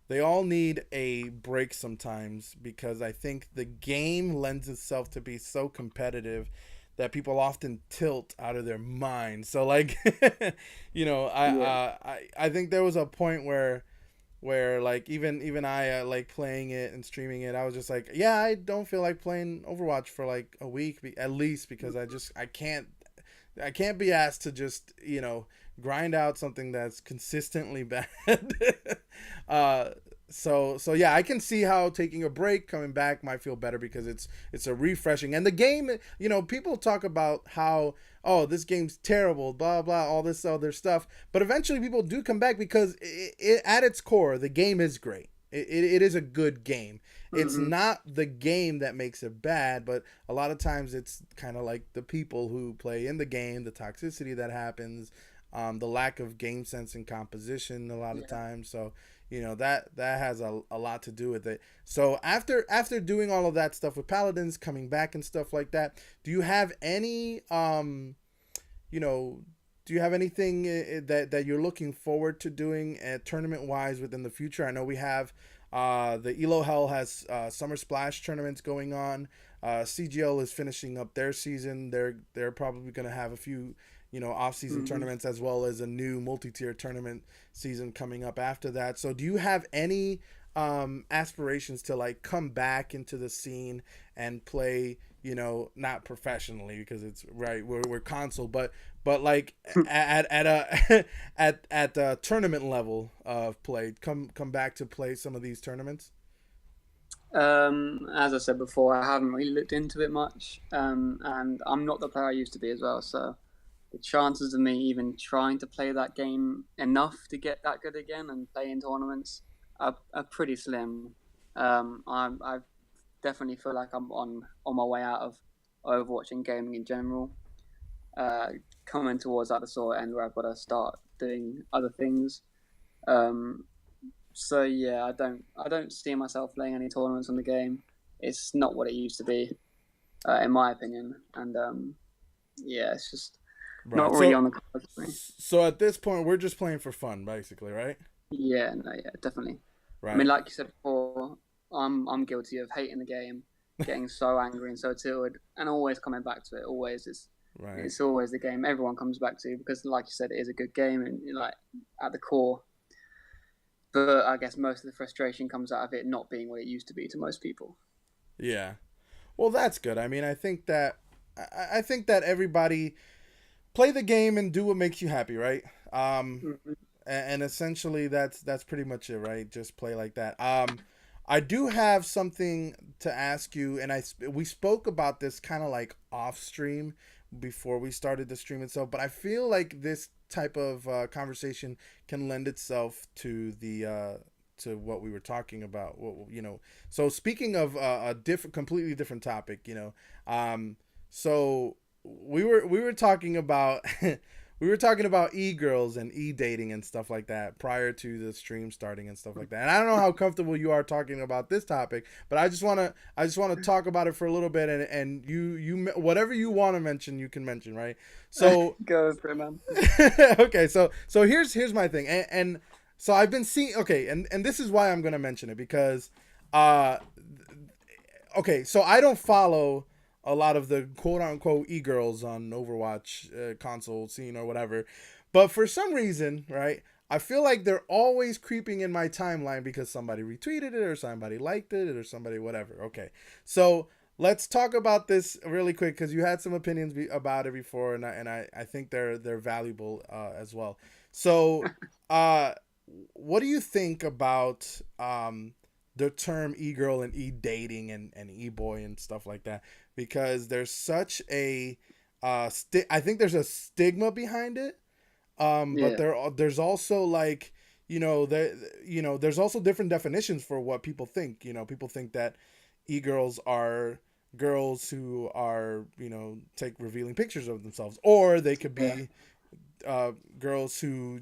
they all need a break sometimes, because I think the game lends itself to be so competitive that people often tilt out of their mind. So like, Yeah. I think there was a point where like even I, like playing it and streaming it, I was just like, yeah, I don't feel like playing Overwatch for like a week at least, because I can't be asked to just grind out something that's consistently bad. uh so yeah, I can see how taking a break, coming back might feel better, because it's a refreshing. And the game, people talk about how, oh, this game's terrible, blah blah, all this other stuff, but eventually people do come back, because at its core the game is great. It is a good game. It's Mm-hmm. not the game that makes it bad, but a lot of times it's kind of like the people who play in the game, the toxicity that happens, the lack of game sense and composition a lot of Yeah. times. So that has a lot to do with it. So after doing all of that stuff with Paladins, coming back and stuff like that, do you have any you know do you have anything that you're looking forward to doing tournament wise within the future? I know we have the Elo Hell has Summer Splash tournaments going on. CGL is finishing up their season. They're probably going to have a few off season Mm-hmm. tournaments, as well as a new multi tier tournament season coming up after that. So do you have any aspirations to like come back into the scene and play, not professionally, because it's right, we're console, but like at a at the tournament level of play, come back to play some of these tournaments? As I said before, I haven't really looked into it much, and I'm not the player I used to be as well. So the chances of me even trying to play that game enough to get that good again and play in tournaments are pretty slim. I definitely feel like I'm on my way out of Overwatch and gaming in general. Uh, Coming towards like the sort of end where I've got to start doing other things. Um, so yeah, I don't see myself playing any tournaments on the game. It's not what it used to be, in my opinion. And yeah, it's just not Right. really So on the cards for me. so at this point, we're just playing for fun, basically, right? Yeah, no, yeah, definitely. I mean, Right. like you said before, I'm guilty of hating the game, getting so angry and so tilted, and always coming back to it. Always, Right. it's always the game everyone comes back to because, like you said, it is a good game and like at the core. But I guess most of the frustration comes out of it not being what it used to be to most people. Yeah. Well, that's good. I mean, I think that everybody play the game and do what makes you happy, right? Mhm. And essentially that's pretty much it, right? Just play like that. I do have something to ask you, and we spoke about this kind of like off stream before we started the stream itself, but I feel like this type of conversation can lend itself to the to what we were talking about. So speaking of a different, completely different topic, so we were talking about we were talking about e-girls and e-dating and stuff like that prior to the stream starting and stuff like that. And I don't know how comfortable you are talking about this topic, but I just want to talk about it for a little bit, and you whatever you want to mention, you can mention, right? So Go for it, man. okay, so here's my thing. And so I've been seeing, okay, and this is why I'm going to mention it because uh okay, so I don't follow a lot of the quote unquote e girls on Overwatch console scene or whatever, but for some reason, right, I feel like they're always creeping in my timeline because somebody retweeted it or somebody liked it or somebody whatever. Okay, so let's talk about this really quick because you had some opinions about it before, and I think they're valuable as well. So, uh, what do you think about the term e-girl and e-dating and e-boy and stuff like that, because there's such a I think there's a stigma behind it, but Yeah, there's also like there's also different definitions for what people think. People think that e-girls are girls who are take revealing pictures of themselves, or they could yeah. be girls who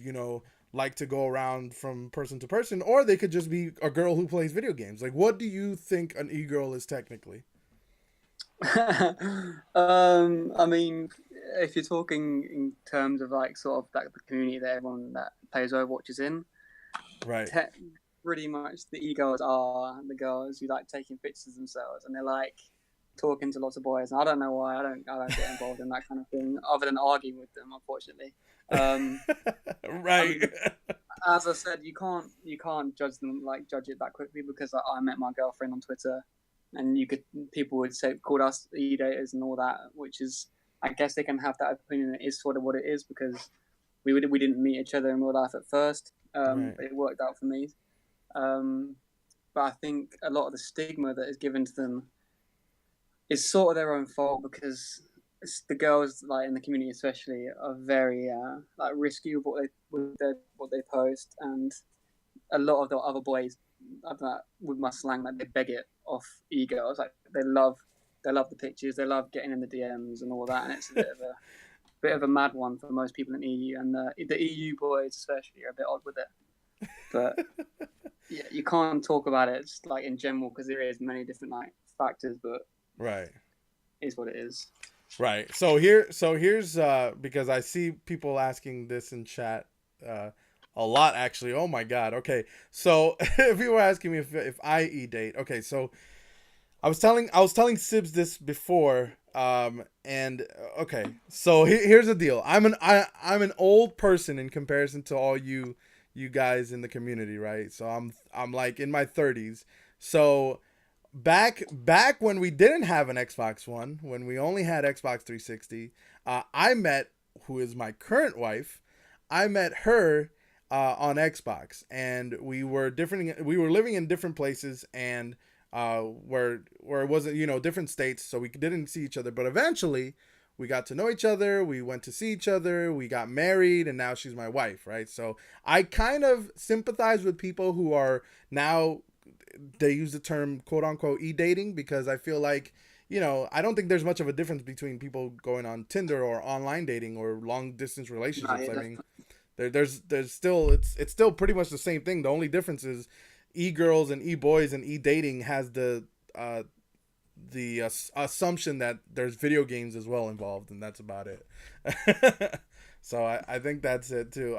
like to go around from person to person, or they could just be a girl who plays video games. Like, what do you think an e-girl is technically? I mean, if you're talking in terms of like sort of like the community that everyone that plays Overwatch is in, Right. te- pretty much the e-girls are the girls who like taking pictures of themselves and they're like talking to lots of boys. And I don't know why I don't get involved in that kind of thing other than arguing with them, unfortunately. Um, I Right. mean, as I said, you can't judge it that quickly because I met my girlfriend on Twitter, and people would say called us e-daters and all that, which is I guess they can have that opinion. It is sort of what it is because we didn't meet each other in real life at first, Right. but it worked out for me. Um, but I think a lot of the stigma that is given to them is sort of their own fault because the girls like in the community especially are very like risky with what they post, and a lot of the other boys, I don't know, with my slang, like they beg it off e-girls. Like they love the pictures, they love getting in the DMs and all that, and it's a bit of a mad one for most people in EU, and the EU boys especially are a bit odd with it. But yeah, you can't talk about it just, like in general because there is many different like factors, but Right. it is what it is. Right. So here's because I see people asking this in chat uh a lot actually. Oh my god. Okay. So people were asking me if I e-date. Okay, so I was telling Sibs this before, and okay, so here's the deal. I'm an old person in comparison to all you guys in the community, right? So I'm like in my 30s. So back when we didn't have an Xbox One, when we only had Xbox 360, I met who is my current wife. I met her on Xbox, and we were living in different places, and where it wasn't, different states, so we didn't see each other. But eventually, we got to know each other. We went to see each other. We got married, and now she's my wife, right? So I kind of sympathize with people who are now, they use the term quote unquote e-dating, because I feel like, I don't think there's much of a difference between people going on Tinder or online dating or long distance No, relationships. yeah, I mean, there's still, it's still pretty much the same thing. The only difference is e-girls and e-boys and e-dating has the assumption that there's video games as well involved, and that's about it. So I think that's it too.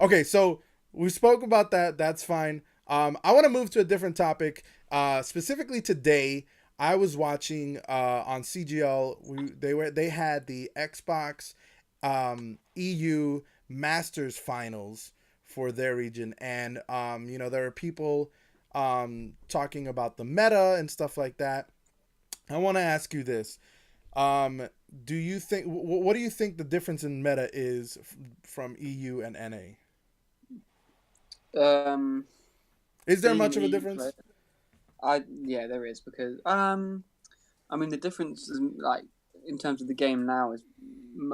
Okay, so we spoke about that. That's fine. I want to move to a different topic. Specifically today, I was watching on CGL. They had the Xbox EU Masters Finals for their region, and there are people talking about the meta and stuff like that. I want to ask you this: do you think what do you think the difference in meta is from EU and NA? Is there Being an much of a EU difference? player, yeah, there is because I mean the difference is like in terms of the game now is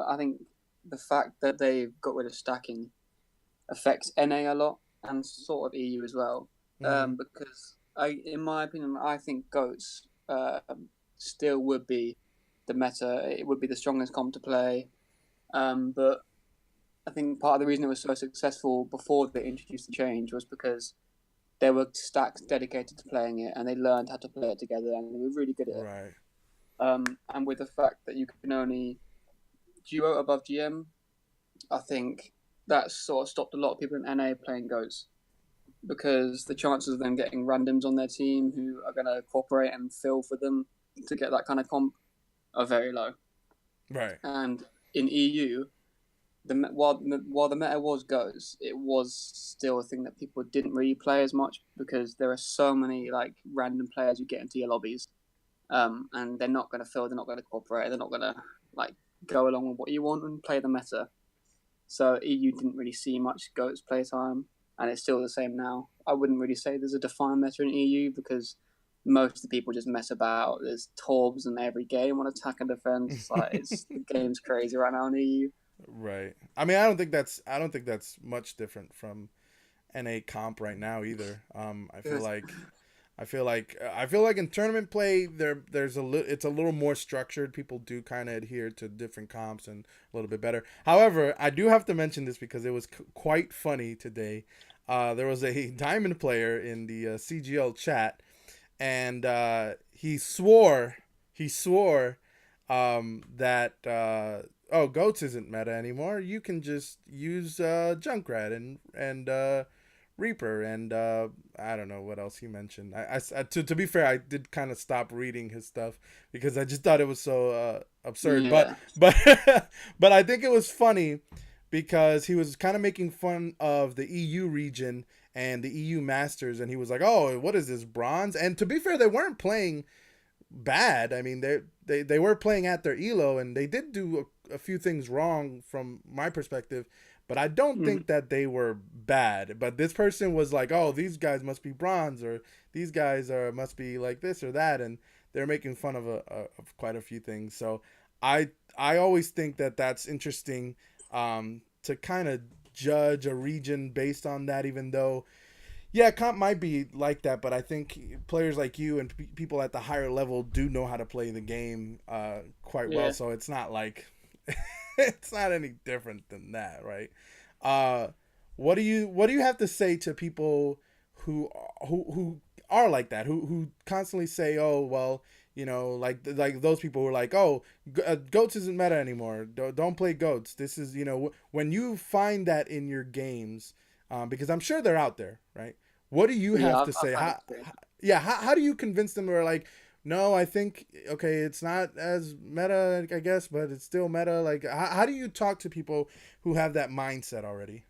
I think the fact that they've got rid of stacking affects NA a lot and sort of EU as well. Mm-hmm. Because in my opinion, I think goats still would be the meta. It would be the strongest comp to play. But I think part of the reason it was so successful before they introduced the change was because there were stacks dedicated to playing it, and they learned how to play it together, and they were really good at it. Right. And with the fact that you can only duo above GM, I think that sort of stopped a lot of people in NA playing goats because the chances of them getting randoms on their team who are going to cooperate and fill for them to get that kind of comp are very low. Right. And in EU, while the meta was goes, it was still a thing that people didn't really play as much because there are so many like random players who get into your lobbies, and they're not going to fill, they're not going to cooperate, they're not going to like go along with what you want and play the meta. So EU didn't really see much goats playtime, and it's still the same now. I wouldn't really say there's a defined meta in EU because most of the people just mess about. There's Torbs in every game on attack and defense. Like the game's crazy right now in EU. Right. I mean, I don't think that's much different from NA comp right now either. I feel like in tournament play it's a little more structured. People do kind of adhere to different comps and a little bit better. However, I do have to mention this because it was quite funny today. There was a diamond player in the CGL chat, and he swore that goats isn't meta anymore. You can just use Junkrat and Reaper, and I don't know what else he mentioned. To be fair, I did kind of stop reading his stuff because I just thought it was so absurd. Yeah. But but I think it was funny because he was kind of making fun of the EU region and the EU Masters, and he was like, "Oh, what is this, bronze?" And to be fair, they weren't playing bad. I mean, they were playing at their elo, and they did do a few things wrong from my perspective, but I don't think that they were bad. But this person was like, "Oh, these guys must be bronze, or these guys must be like this or that," and they're making fun of quite a few things. So I always think that that's interesting, to kind of judge a region based on that, even though. Yeah, comp might be like that, but I think players like you and people at the higher level do know how to play the game quite well. So it's not like it's not any different than that, right? What do you have to say to people who are like that, who constantly say, "Oh, well, like those people who are like, oh, goats isn't meta anymore. Don't play goats." This is, when you find that in your games. Because I'm sure they're out there, right? What do you have to say? How do you convince them, or like, no, I think, okay, it's not as meta, I guess, but it's still meta. Like, how do you talk to people who have that mindset already?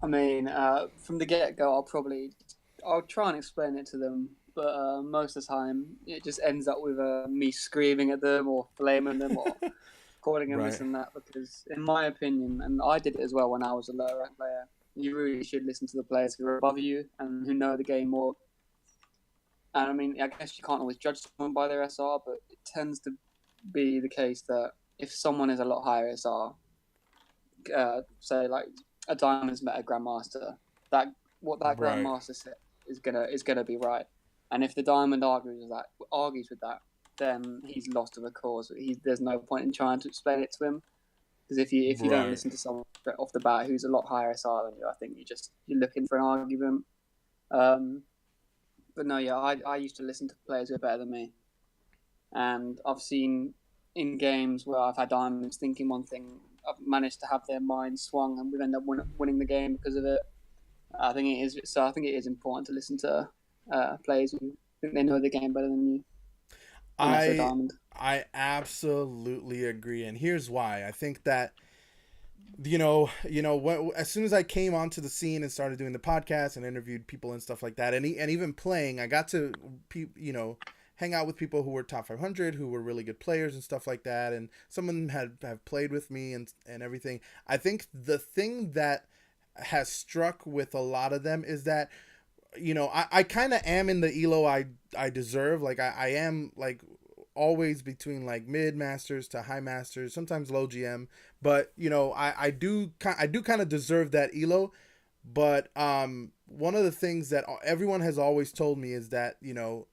I mean, from the get go, I'll try and explain it to them, but most of the time it just ends up with me screaming at them or blaming them or calling them this and that. Because in my opinion, and I did it as well when I was a lower rank player, you really should listen to the players who are above you and who know the game more. And I mean, I guess you can't always judge someone by their SR, but it tends to be the case that if someone is a lot higher SR, say like a diamond's met a grandmaster, that what that Right. grandmaster said is gonna be right. And if the diamond argues with that, then he's lost to the cause. There's no point in trying to explain it to him, because if you don't Right. listen to someone off the bat who's a lot higher SR than you, I think you're looking for an argument. Um, but no, yeah, I used to listen to players who are better than me, and I've seen in games where I've had diamonds thinking one thing, I've managed to have their minds swung, and we've ended up winning the game because of it. I think it is so. I think it is important to listen to players who think they know the game better than you, unless they're I diamond. I absolutely agree, and here's why. I think that as soon as I came onto the scene and started doing the podcast and interviewed people and stuff like that, and even playing, I got to hang out with people who were top 500, who were really good players and stuff like that, and some of them have played with me and everything. I think the thing that has struck with a lot of them is that I kind of am in the elo I deserve. Like I am like always between like mid masters to high masters, sometimes low GM, but I do kind of deserve that elo. But one of the things that everyone has always told me is that the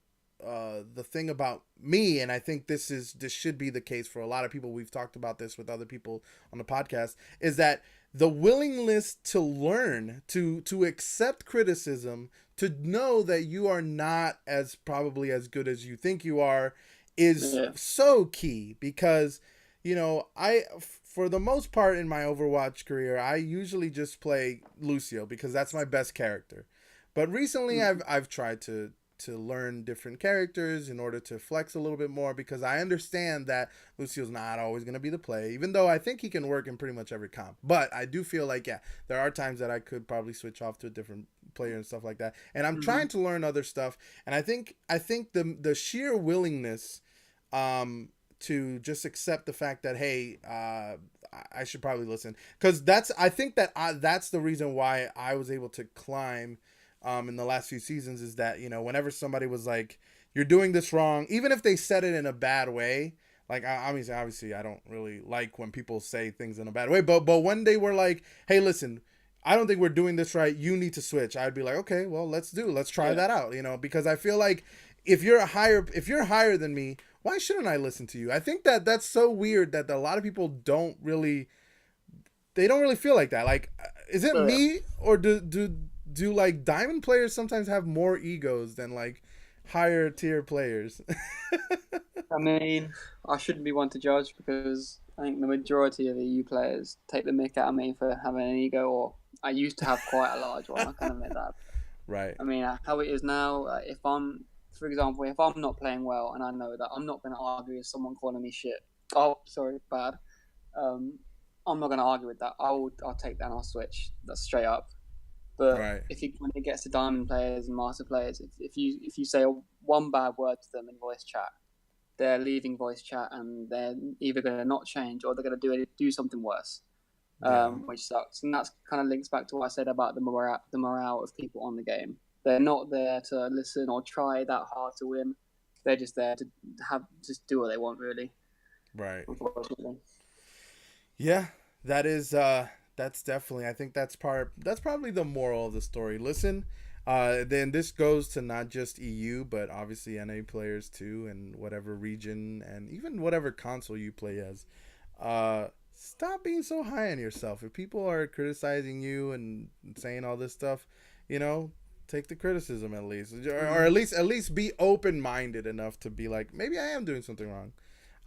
thing about me, and I think this should be the case for a lot of people. We've talked about this with other people on the podcast, is that the willingness to learn, to accept criticism, to know that you are not as probably as good as you think you are, is Yeah, so key. Because I, for the most part in my Overwatch career, I usually just play Lucio because that's my best character. But recently I've tried to learn different characters in order to flex a little bit more, because I understand that Lucio's not always going to be the play, even though I think he can work in pretty much every comp. But I do feel like, yeah, there are times that I could probably switch off to a different player and stuff like that. And I'm mm-hmm. trying to learn other stuff. And I think the sheer willingness to just accept the fact that, hey, I should probably listen, because I think that that's the reason why I was able to climb in the last few seasons, is that whenever somebody was like, you're doing this wrong, even if they said it in a bad way, like obviously I don't really like when people say things in a bad way, but when they were like, hey, listen, I don't think we're doing this right, you need to switch, I'd be like, okay, well, let's try Yeah, that out, because I feel like if you're higher than me, why shouldn't I listen to you? I think that that's so weird that a lot of people don't really feel like that. Like, is it but me, or do like diamond players sometimes have more egos than like higher tier players? I mean, I shouldn't be one to judge, because I think the majority of the EU players take the mick out of me for having an ego, or I used to have quite a large one. I can admit that. Right. I mean, how it is now, if I'm, for example, if I'm not playing well and I know that, I'm not going to argue with someone calling me shit. Oh, sorry, bad. Um, I'm not going to argue with that. I'll take that and I'll switch. That's straight up. But Right. when it gets to diamond players and master players, if you say one bad word to them in voice chat, they're leaving voice chat, and they're either going to not change, or they're going to do something worse, Yeah. which sucks. And that's kind of links back to what I said about the morale of people on the game. They're not there to listen or try that hard to win. They're just there to just do what they want, really. Right. Unfortunately, Yeah. That's definitely, I think that's probably the moral of the story. Listen, then this goes to not just EU, but obviously NA players too, and whatever region and even whatever console you play as. Stop being so high on yourself. If people are criticizing you and saying all this stuff, you know, take the criticism at least, or mm-hmm. at least be open minded enough to be like, maybe I am doing something wrong.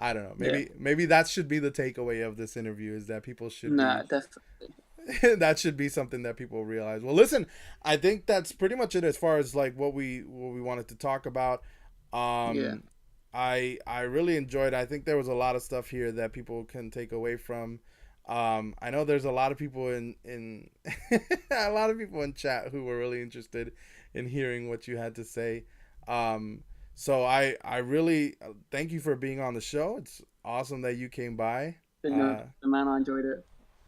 I don't know. Yeah, Maybe that should be the takeaway of this interview, is that people should no, be definitely, that should be something that people realize. Well, listen, I think that's pretty much it as far as like what we wanted to talk about. yeah, Um, I really enjoyed it. I think there was a lot of stuff here that people can take away from. I know there's a lot of people in a lot of people in chat who were really interested in hearing what you had to say. So I really thank you for being on the show. It's awesome that you came by. but no, Uh, man, I enjoyed it.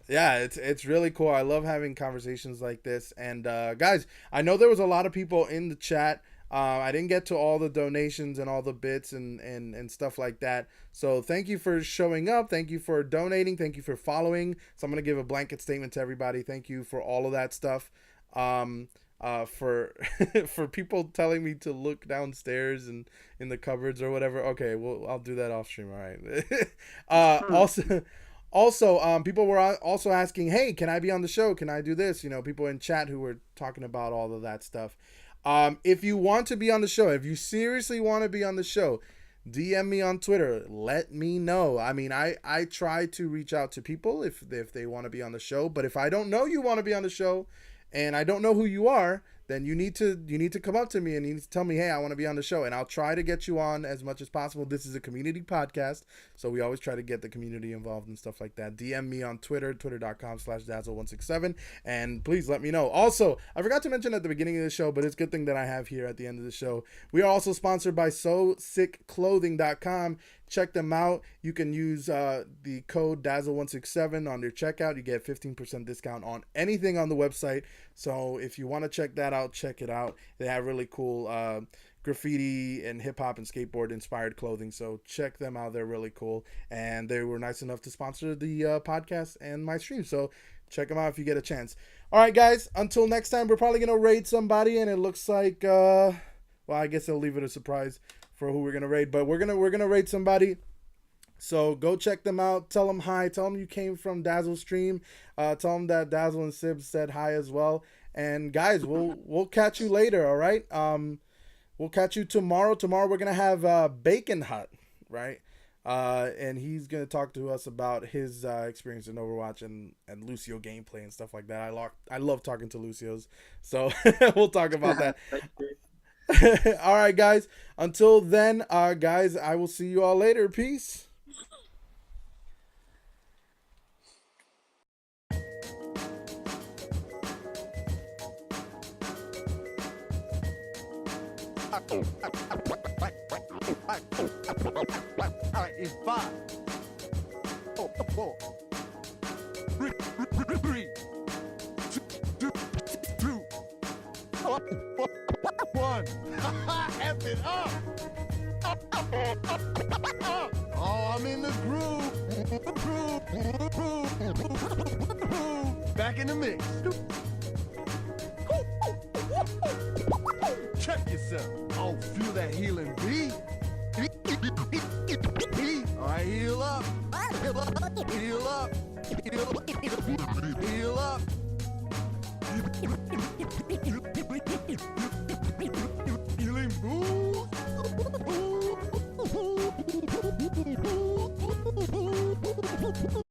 yeah, it's really cool. I love having conversations like this. And guys, I know there was a lot of people in the chat. I didn't get to all the donations and all the bits and stuff like that. So thank you for showing up. Thank you for donating. Thank you for following. So I'm going to give a blanket statement to everybody. Thank you for all of that stuff. For for people telling me to look downstairs and in the cupboards or whatever. Okay, well, I'll do that off stream. All right. Also, people were also asking, hey, can I be on the show? Can I do this? You know, people in chat who were talking about all of that stuff. If you want to be on the show, if you seriously want to be on the show, DM me on Twitter. Let me know. I mean, I try to reach out to people if they want to be on the show. But if I don't know you want to be on the show and I don't know who you are, then you need to come up to me and you need to tell me, hey, I want to be on the show, and I'll try to get you on as much as possible. This is a community podcast, so we always try to get the community involved and stuff like that. DM me on Twitter, twitter.com/dazzle167, and please let me know. Also, I forgot to mention at the beginning of the show, but it's a good thing that I have here at the end of the show. We are also sponsored by SoSickClothing.com. Check them out. You can use the code Dazzle167 on their checkout. You get 15% discount on anything on the website. So if you want to check that out, check it out. They have really cool graffiti and hip hop and skateboard inspired clothing. So check them out. They're really cool. And they were nice enough to sponsor the podcast and my stream. So check them out if you get a chance. All right, guys. Until next time, we're probably going to raid somebody. And it looks like, well, I guess I'll leave it a surprise for who we're gonna raid, but we're gonna raid somebody. So go check them out. Tell them hi. Tell them you came from Dazzle stream. Tell them that Dazzle and Sibs said hi as well. And guys, we'll catch you later. All right. We'll catch you tomorrow. Tomorrow we're gonna have Bacon Hut, right? And he's gonna talk to us about his experience in Overwatch and Lucio gameplay and stuff like that. I love talking to Lucios, so we'll talk about that. All right, guys. Until then, guys, I will see you all later. Peace. All right, it's 5, 4, 3, 2, 1. F it up. Oh, I'm in the groove. Back in the mix. Check yourself. Oh, feel that healing beat. All right, heal up. Heal up. Heal up. Heal up. Healing boost.